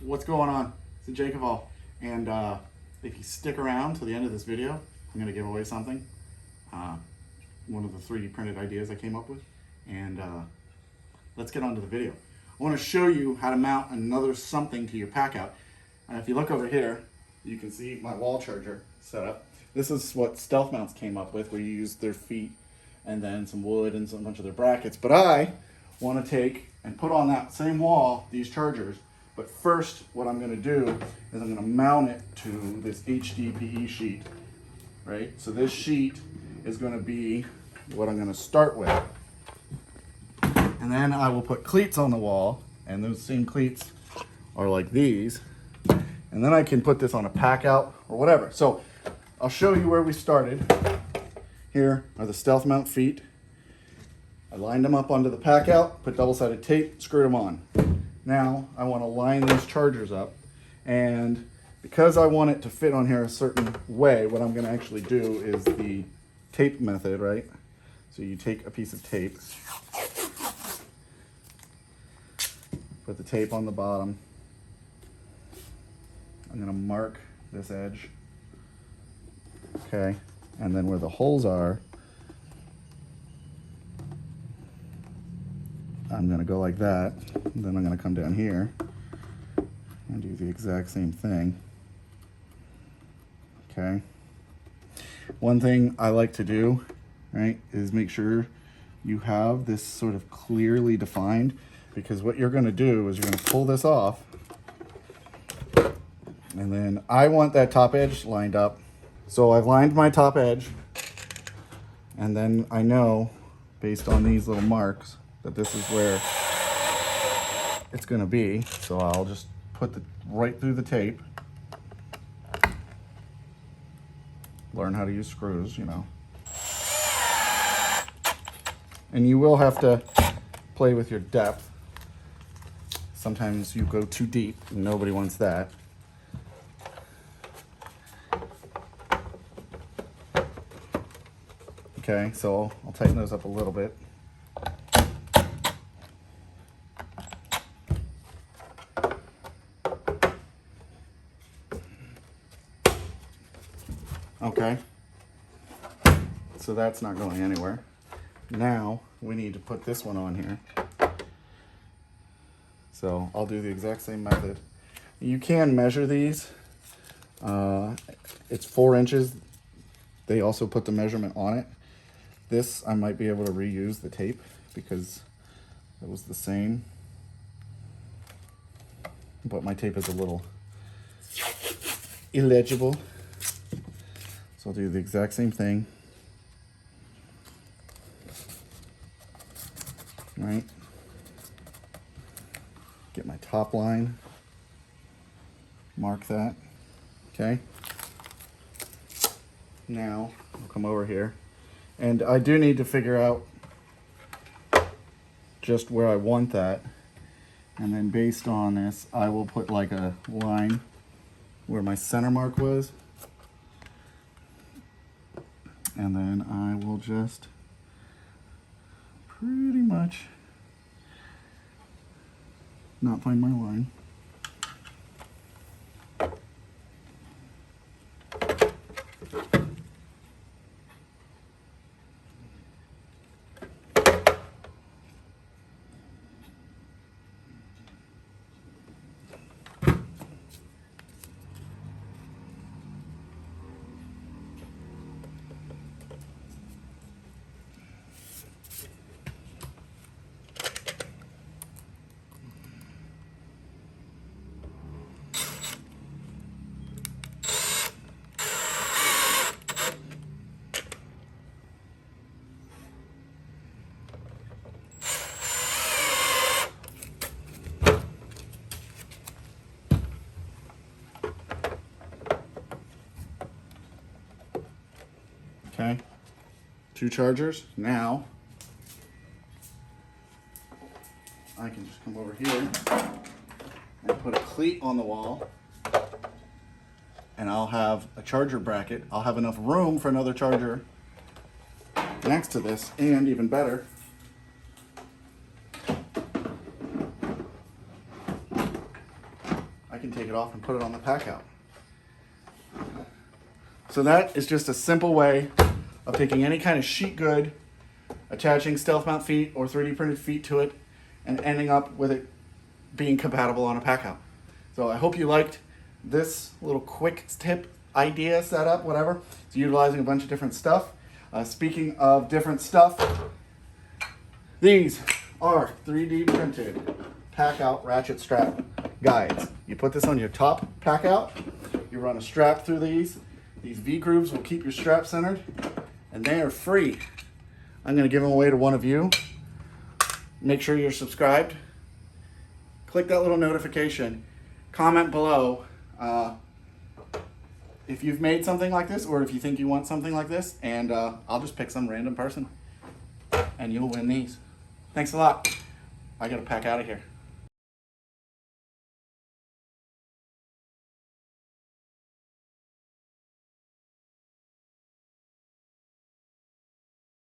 What's going on? It's JakeOfALL, and if you stick around to the end of this video, I'm going to give away something, one of the 3D printed ideas I came up with, and let's get on to the video. I want to show you how to mount another something to your PACKOUT. If you look over here, you can see my wall charger set up. This is what StealthMounts came up with, where you use their feet and then some wood and some bunch of their brackets. But I want to take and put on that same wall these chargers. But first, what I'm going to do is I'm going to mount it to this HDPE sheet, right? So this sheet is going to be what I'm going to start with. And then I will put cleats on the wall, and those same cleats are like these. And then I can put this on a PACKOUT or whatever. So I'll show you where we started. Here are the StealthMount feet. I lined them up onto the PACKOUT, put double-sided tape, screwed them on. Now I want to line these chargers up, and because I want it to fit on here a certain way, what I'm going to actually do is the tape method, right? So you take a piece of tape, put the tape on the bottom. I'm going to mark this edge, okay, and then where the holes are, I'm going to go like that, and then I'm going to come down here and do the exact same thing. Okay. One thing I like to do, right, is make sure you have this sort of clearly defined, because what you're going to do is you're going to pull this off, and then I want that top edge lined up. So I've lined my top edge, and then I know based on these little marks that this is where it's going to be. So I'll just put right through the tape. Learn how to use screws, you know. And you will have to play with your depth. Sometimes you go too deep, and nobody wants that. Okay, so I'll tighten those up a little bit. Okay, so that's not going anywhere. Now we need to put this one on here. So I'll do the exact same method. You can measure these. It's 4 inches. They also put the measurement on it. This, I might be able to reuse the tape because it was the same. But my tape is a little illegible. So I'll do the exact same thing. Right. Get my top line. Mark that. Okay. Now I'll come over here. And I do need to figure out just where I want that. And then based on this, I will put like a line where my center mark was. And then I will just pretty much not find my line. Okay, 2 chargers. Now I can just come over here and put a cleat on the wall, and I'll have a charger bracket. I'll have enough room for another charger next to this, and even better, I can take it off and put it on the PACKOUT. So that is just a simple way of taking any kind of sheet good, attaching StealthMount feet or 3D printed feet to it, and ending up with it being compatible on a PACKOUT. So I hope you liked this little quick tip idea, setup, whatever. It's utilizing a bunch of different stuff. Speaking of different stuff, these are 3D printed PACKOUT ratchet strap guides. You put this on your top PACKOUT, you run a strap through these. These V-grooves will keep your strap centered, and they are free. I'm going to give them away to one of you. Make sure you're subscribed. Click that little notification. Comment below if you've made something like this or if you think you want something like this, and I'll just pick some random person and you'll win these. Thanks a lot. I gotta pack out of here.